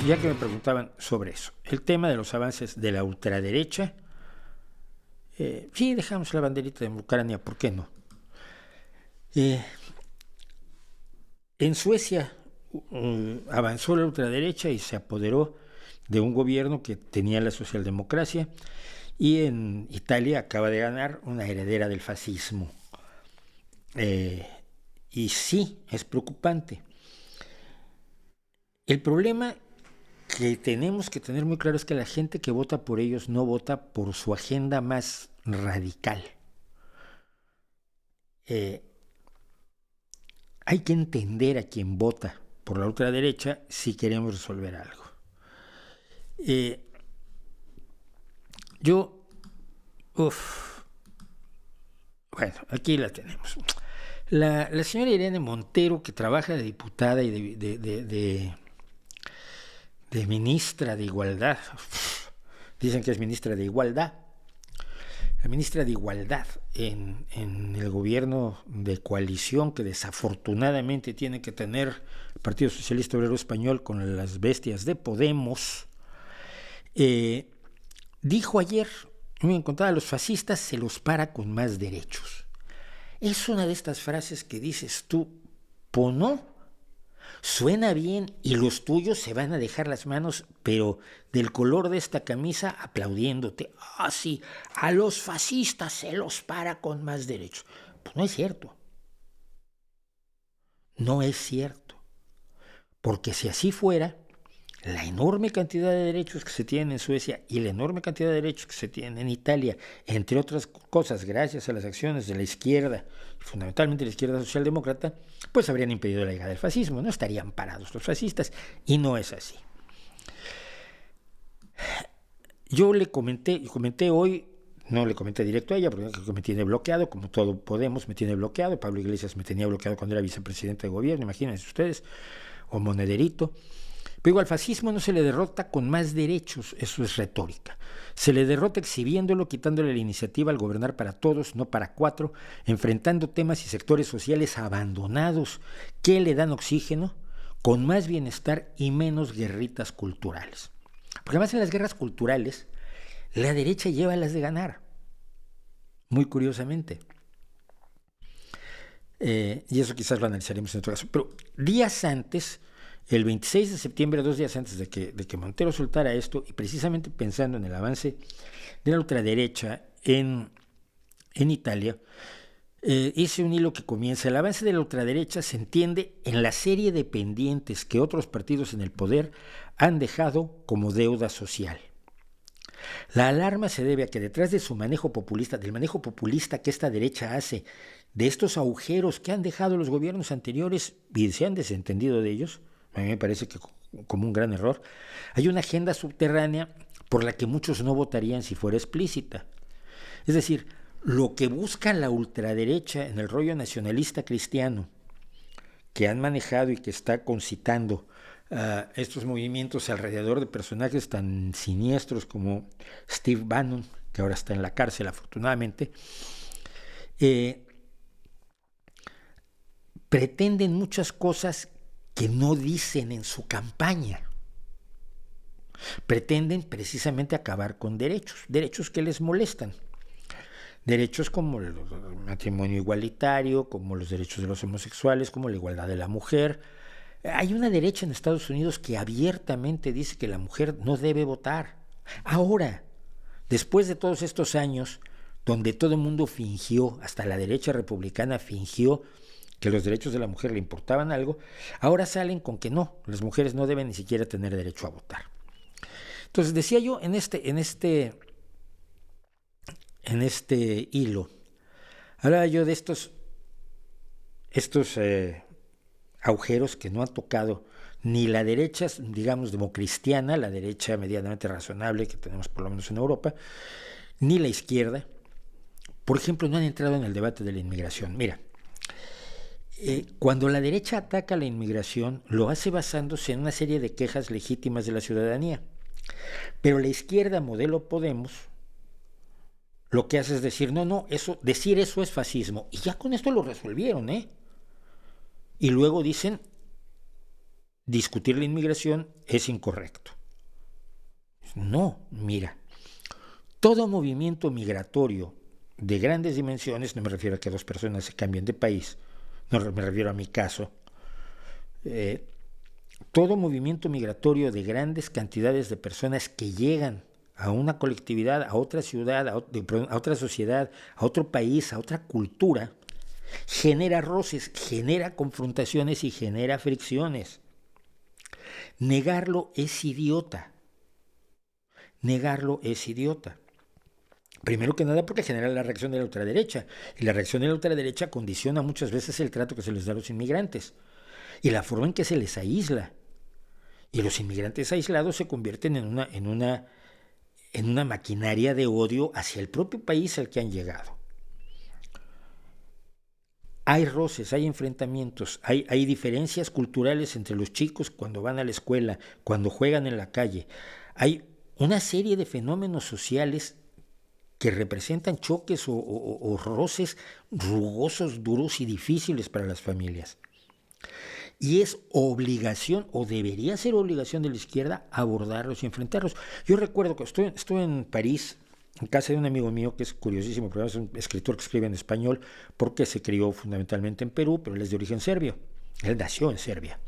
ya que me preguntaban sobre eso, el tema de los avances de la ultraderecha, sí, dejamos la banderita de Ucrania, ¿por qué no? En Suecia avanzó la ultraderecha y se apoderó de un gobierno que tenía la socialdemocracia, y en Italia acaba de ganar una heredera del fascismo. Y sí, es preocupante. El problema que tenemos que tener muy claro es que la gente que vota por ellos no vota por su agenda más radical. Hay que entender a quien vota por la ultraderecha si queremos resolver algo. Bueno, aquí la tenemos. La señora Irene Montero, que trabaja de diputada y de ministra de Igualdad, dicen que es ministra de Igualdad, la ministra de Igualdad en el gobierno de coalición que desafortunadamente tiene que tener el Partido Socialista Obrero Español con las bestias de Podemos, dijo ayer, muy a los fascistas se los para con más derechos. Es una de estas frases que dices tú, ¿no? Suena bien y los tuyos se van a dejar las manos, pero del color de esta camisa aplaudiéndote. Ah, sí, a los fascistas se los para con más derechos. Pues no es cierto. No es cierto. Porque si así fuera, la enorme cantidad de derechos que se tienen en Suecia y la enorme cantidad de derechos que se tienen en Italia, entre otras cosas, gracias a las acciones de la izquierda, fundamentalmente la izquierda socialdemócrata, pues habrían impedido la llegada del fascismo, no estarían parados los fascistas, y no es así. Yo le comenté hoy, no le comenté directo a ella, porque me tiene bloqueado, como todo Podemos me tiene bloqueado, Pablo Iglesias me tenía bloqueado cuando era vicepresidente de gobierno, imagínense ustedes, o Monederito. Pero al fascismo no se le derrota con más derechos, eso es retórica. Se le derrota exhibiéndolo, quitándole la iniciativa al gobernar para todos, no para cuatro, enfrentando temas y sectores sociales abandonados que le dan oxígeno, con más bienestar y menos guerritas culturales. Porque además en las guerras culturales, la derecha lleva las de ganar, muy curiosamente. Y eso quizás lo analizaremos en otro caso. Pero días antes, el 26 de septiembre, 2 días antes de que Montero soltara esto, y precisamente pensando en el avance de la ultraderecha en Italia, hice un hilo que comienza: el avance de la ultraderecha se entiende en la serie de pendientes que otros partidos en el poder han dejado como deuda social. La alarma se debe a que detrás de su manejo populista, del manejo populista que esta derecha hace, de estos agujeros que han dejado los gobiernos anteriores y se han desentendido de ellos, a mí me parece que como un gran error, hay una agenda subterránea por la que muchos no votarían si fuera explícita. Es decir, lo que busca la ultraderecha en el rollo nacionalista cristiano que han manejado y que está concitando estos movimientos alrededor de personajes tan siniestros como Steve Bannon, que ahora está en la cárcel afortunadamente, pretenden muchas cosas que no dicen en su campaña. Pretenden precisamente acabar con derechos que les molestan. Derechos como el matrimonio igualitario, como los derechos de los homosexuales, como la igualdad de la mujer. Hay una derecha en Estados Unidos que abiertamente dice que la mujer no debe votar. Ahora, después de todos estos años, donde todo el mundo fingió, hasta la derecha republicana fingió que los derechos de la mujer le importaban algo, ahora salen con que no, las mujeres no deben ni siquiera tener derecho a votar. Entonces decía yo en este hilo, hablaba yo de estos agujeros que no han tocado ni la derecha, digamos, democristiana, la derecha medianamente razonable que tenemos por lo menos en Europa, ni la izquierda. Por ejemplo, no han entrado en el debate de la inmigración. Mira, cuando la derecha ataca la inmigración, lo hace basándose en una serie de quejas legítimas de la ciudadanía. Pero la izquierda, modelo Podemos, lo que hace es decir, decir eso es fascismo. Y ya con esto lo resolvieron, ¿eh? Y luego dicen, discutir la inmigración es incorrecto. No, mira, todo movimiento migratorio de grandes dimensiones, no me refiero a que dos personas se cambien de país, no me refiero a mi caso, todo movimiento migratorio de grandes cantidades de personas que llegan a una colectividad, a otra ciudad, a otra sociedad, a otro país, a otra cultura, genera roces, genera confrontaciones y genera fricciones. Negarlo es idiota. Negarlo es idiota. Primero que nada porque genera la reacción de la ultraderecha. Y la reacción de la ultraderecha condiciona muchas veces el trato que se les da a los inmigrantes. Y la forma en que se les aísla. Y los inmigrantes aislados se convierten en una maquinaria de odio hacia el propio país al que han llegado. Hay roces, hay enfrentamientos, hay diferencias culturales entre los chicos cuando van a la escuela, cuando juegan en la calle. Hay una serie de fenómenos sociales que representan choques o roces rugosos, duros y difíciles para las familias. Y es obligación, o debería ser obligación de la izquierda, abordarlos y enfrentarlos. Yo recuerdo que estuve en París, en casa de un amigo mío que es curiosísimo, porque es un escritor que escribe en español, porque se crió fundamentalmente en Perú, pero él es de origen serbio. Él nació en Serbia.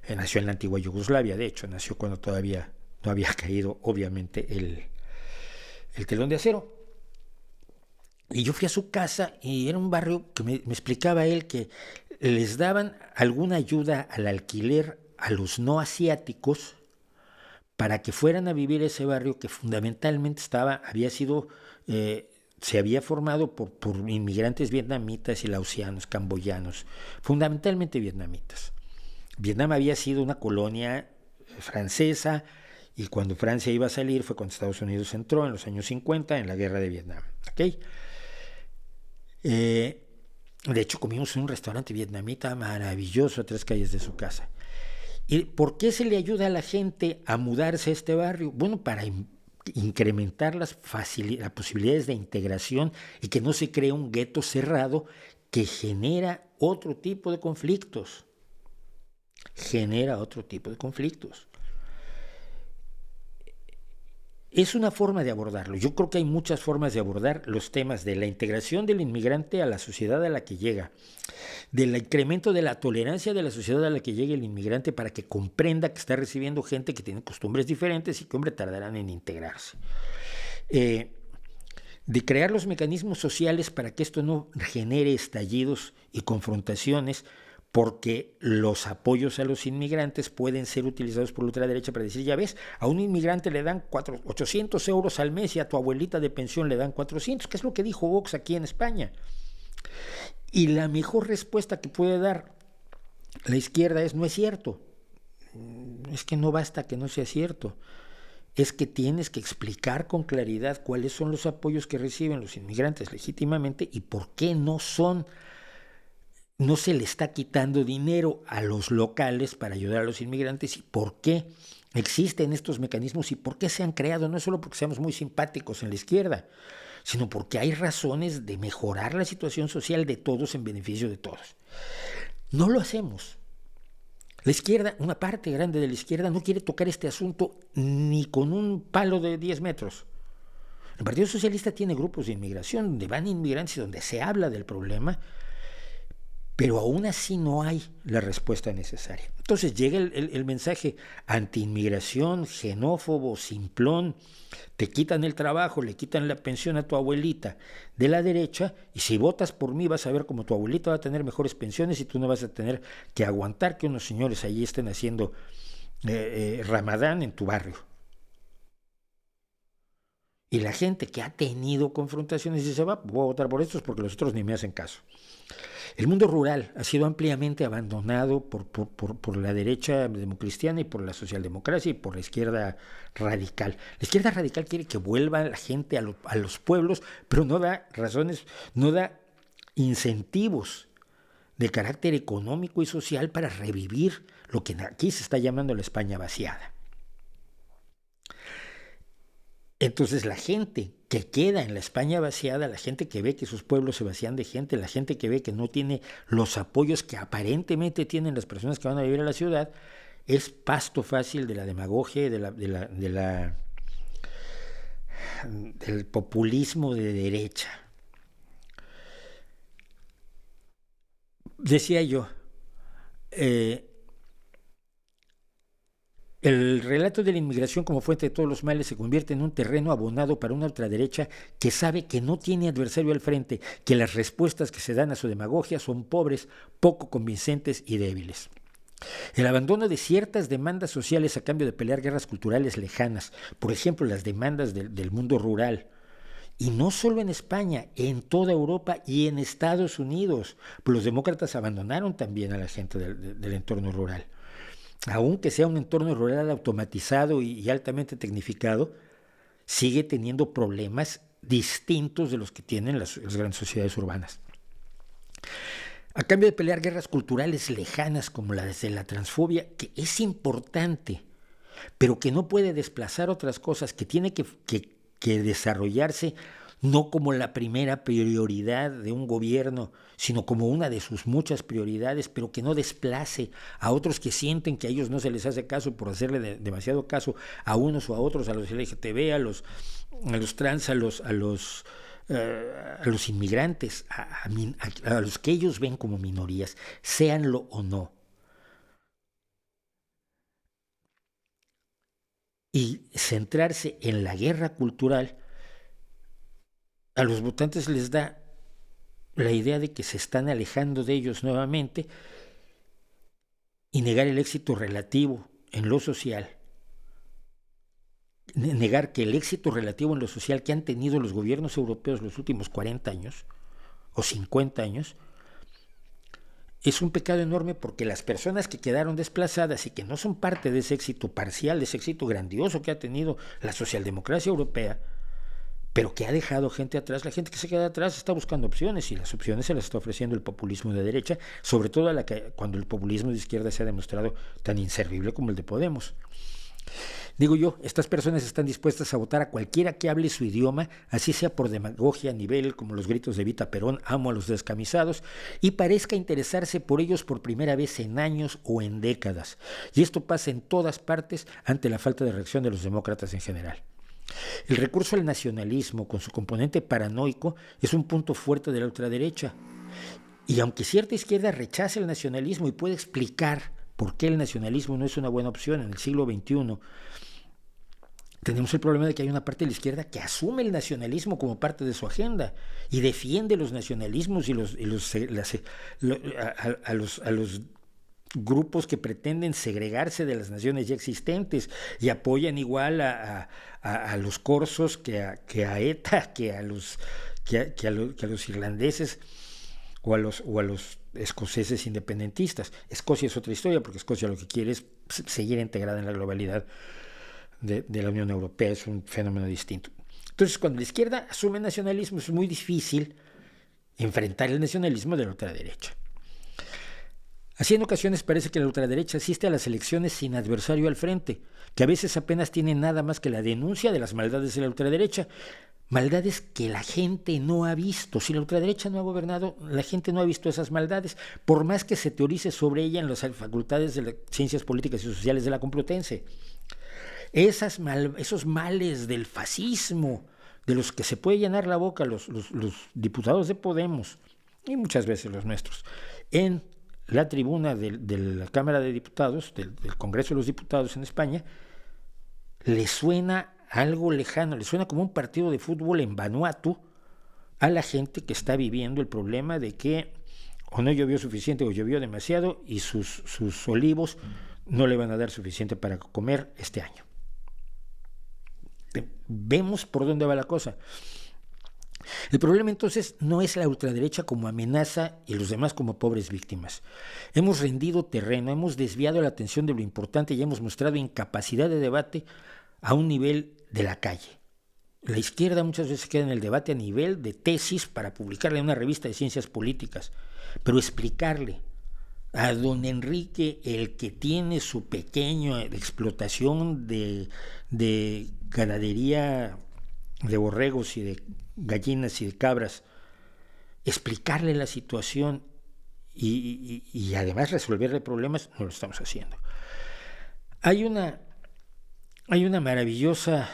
Nació en la antigua Yugoslavia, de hecho, nació cuando todavía no había caído, obviamente, el telón de acero. Y yo fui a su casa y era un barrio que me explicaba él que les daban alguna ayuda al alquiler a los no asiáticos para que fueran a vivir ese barrio que fundamentalmente se había formado por inmigrantes vietnamitas y laosianos, camboyanos, fundamentalmente vietnamitas. Vietnam había sido una colonia francesa y cuando Francia iba a salir fue cuando Estados Unidos entró en los años 50 en la guerra de Vietnam. ¿Okay? De hecho, comimos en un restaurante vietnamita maravilloso a 3 calles de su casa. ¿Y por qué se le ayuda a la gente a mudarse a este barrio? Bueno, para incrementar las posibilidades de integración y que no se cree un gueto cerrado que genera otro tipo de conflictos. Es una forma de abordarlo. Yo creo que hay muchas formas de abordar los temas de la integración del inmigrante a la sociedad a la que llega, del incremento de la tolerancia de la sociedad a la que llegue el inmigrante para que comprenda que está recibiendo gente que tiene costumbres diferentes y que, hombre, tardarán en integrarse. De crear los mecanismos sociales para que esto no genere estallidos y confrontaciones, porque los apoyos a los inmigrantes pueden ser utilizados por la ultraderecha para decir, ya ves, a un inmigrante le dan 800 euros al mes y a tu abuelita de pensión le dan 400, que es lo que dijo Vox aquí en España. Y la mejor respuesta que puede dar la izquierda no es cierto. Es que no basta que no sea cierto. Es que tienes que explicar con claridad cuáles son los apoyos que reciben los inmigrantes legítimamente y por qué no se le está quitando dinero a los locales para ayudar a los inmigrantes y por qué existen estos mecanismos y por qué se han creado, no solo porque seamos muy simpáticos en la izquierda, sino porque hay razones de mejorar la situación social de todos en beneficio de todos. No lo hacemos. La izquierda, una parte grande de la izquierda, no quiere tocar este asunto ni con un palo de 10 metros. El Partido Socialista tiene grupos de inmigración donde van inmigrantes y donde se habla del problema, pero aún así no hay la respuesta necesaria. Entonces llega el mensaje anti-inmigración, xenófobo, simplón, te quitan el trabajo, le quitan la pensión a tu abuelita de la derecha, y si votas por mí vas a ver cómo tu abuelita va a tener mejores pensiones y tú no vas a tener que aguantar que unos señores allí estén haciendo Ramadán en tu barrio. Y la gente que ha tenido confrontaciones dice, voy a votar por estos porque los otros ni me hacen caso. El mundo rural ha sido ampliamente abandonado por la derecha democristiana y por la socialdemocracia y por la izquierda radical. La izquierda radical quiere que vuelva la gente a los pueblos, pero no da razones, no da incentivos de carácter económico y social para revivir lo que aquí se está llamando la España vaciada. Entonces la gente que queda en la España vaciada, la gente que ve que sus pueblos se vacían de gente, la gente que ve que no tiene los apoyos que aparentemente tienen las personas que van a vivir a la ciudad, es pasto fácil de la demagogia y del populismo de derecha. Decía yo, el relato de la inmigración como fuente de todos los males se convierte en un terreno abonado para una ultraderecha que sabe que no tiene adversario al frente, que las respuestas que se dan a su demagogia son pobres, poco convincentes y débiles. El abandono de ciertas demandas sociales a cambio de pelear guerras culturales lejanas, por ejemplo, las demandas del mundo rural, y no solo en España, en toda Europa y en Estados Unidos, pues los demócratas abandonaron también a la gente del entorno rural. Aunque sea un entorno rural automatizado y altamente tecnificado, sigue teniendo problemas distintos de los que tienen las grandes sociedades urbanas. A cambio de pelear guerras culturales lejanas como la de la transfobia, que es importante, pero que no puede desplazar otras cosas, que tiene que desarrollarse no como la primera prioridad de un gobierno, sino como una de sus muchas prioridades, pero que no desplace a otros que sienten que a ellos no se les hace caso por hacerle demasiado caso a unos o a otros, a los LGTB, a los trans, a los inmigrantes, a los que ellos ven como minorías, séanlo o no. Y centrarse en la guerra cultural a los votantes les da la idea de que se están alejando de ellos nuevamente y negar el éxito relativo en lo social, negar que el éxito relativo en lo social que han tenido los gobiernos europeos los últimos 40 años o 50 años es un pecado enorme, porque las personas que quedaron desplazadas y que no son parte de ese éxito parcial, de ese éxito grandioso que ha tenido la socialdemocracia europea, pero que ha dejado gente atrás, la gente que se queda atrás está buscando opciones, y las opciones se las está ofreciendo el populismo de derecha, sobre todo cuando el populismo de izquierda se ha demostrado tan inservible como el de Podemos. Digo yo, estas personas están dispuestas a votar a cualquiera que hable su idioma, así sea por demagogia a nivel como los gritos de Evita Perón, amo a los descamisados, y parezca interesarse por ellos por primera vez en años o en décadas. Y esto pasa en todas partes ante la falta de reacción de los demócratas en general. El recurso al nacionalismo, con su componente paranoico, es un punto fuerte de la ultraderecha. Y aunque cierta izquierda rechace el nacionalismo y puede explicar por qué el nacionalismo no es una buena opción en el siglo XXI, tenemos el problema de que hay una parte de la izquierda que asume el nacionalismo como parte de su agenda y defiende los nacionalismos y a los grupos que pretenden segregarse de las naciones ya existentes, y apoyan igual a los corsos que a ETA, que a los irlandeses o a los escoceses independentistas. Escocia es otra historia, porque Escocia lo que quiere es seguir integrada en la globalidad de la Unión Europea, es un fenómeno distinto. Entonces, cuando la izquierda asume nacionalismo, es muy difícil enfrentar el nacionalismo de la ultraderecha. Así, en ocasiones parece que la ultraderecha asiste a las elecciones sin adversario al frente, que a veces apenas tiene nada más que la denuncia de las maldades de la ultraderecha, maldades que la gente no ha visto. Si la ultraderecha no ha gobernado, la gente no ha visto esas maldades, por más que se teorice sobre ella en las facultades de las ciencias políticas y sociales de la Complutense. Esos males del fascismo, de los que se puede llenar la boca los diputados de Podemos, y muchas veces los nuestros, en la tribuna de la Cámara de Diputados, del Congreso de los Diputados en España, le suena algo lejano, le suena como un partido de fútbol en Vanuatu a la gente que está viviendo el problema de que o no llovió suficiente o llovió demasiado y sus olivos no le van a dar suficiente para comer este año. Vemos por dónde va la cosa. El problema entonces no es la ultraderecha como amenaza y los demás como pobres víctimas. Hemos rendido terreno, hemos desviado la atención de lo importante y hemos mostrado incapacidad de debate a un nivel de la calle. La izquierda muchas veces queda en el debate a nivel de tesis para publicarle en una revista de ciencias políticas, pero explicarle a don Enrique, el que tiene su pequeña explotación de ganadería de borregos y de gallinas y de cabras, explicarle la situación y además resolverle problemas, no lo estamos haciendo. Hay una, hay una maravillosa,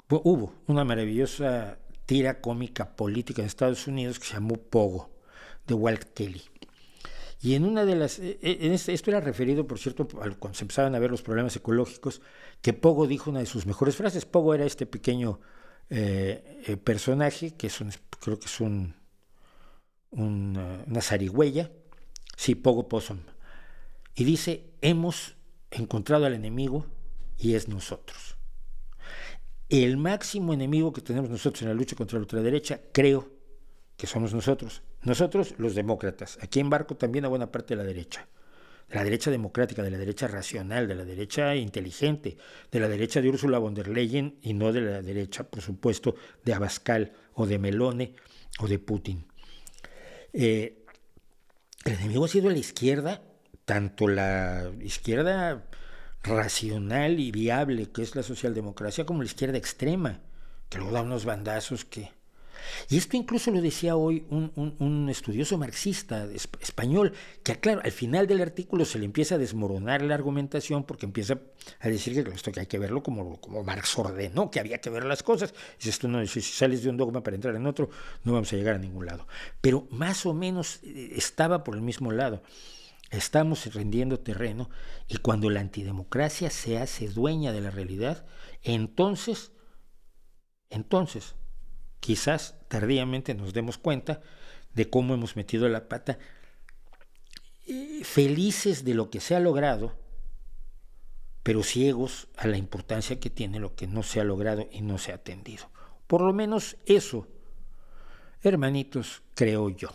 hubo una maravillosa tira cómica política en Estados Unidos que se llamó Pogo, de Walt Kelly. Y en una de las, esto era referido, por cierto, cuando se empezaban a ver los problemas ecológicos, que Pogo dijo una de sus mejores frases. Pogo era este pequeño personaje, que es creo que es una zarigüeya, sí, Pogo Possum, y dice, hemos encontrado al enemigo y es nosotros. El máximo enemigo que tenemos nosotros en la lucha contra la ultraderecha, creo que somos nosotros. Nosotros, los demócratas. Aquí embarco también a buena parte de la derecha democrática, de la derecha racional, de la derecha inteligente, de la derecha de Ursula von der Leyen y no de la derecha, por supuesto, de Abascal o de Melone o de Putin. El enemigo ha sido la izquierda, tanto la izquierda racional y viable que es la socialdemocracia como la izquierda extrema, que luego da unos bandazos que... Y esto incluso lo decía hoy un estudioso marxista español, que claro, al final del artículo se le empieza a desmoronar la argumentación porque empieza a decir que esto que hay que verlo como Marx ordenó, que había que ver las cosas. Y esto no, si sales de un dogma para entrar en otro, no vamos a llegar a ningún lado. Pero más o menos estaba por el mismo lado. Estamos rendiendo terreno y cuando la antidemocracia se hace dueña de la realidad, entonces, quizás tardíamente nos demos cuenta de cómo hemos metido la pata, felices de lo que se ha logrado, pero ciegos a la importancia que tiene lo que no se ha logrado y no se ha atendido. Por lo menos eso, hermanitos, creo yo.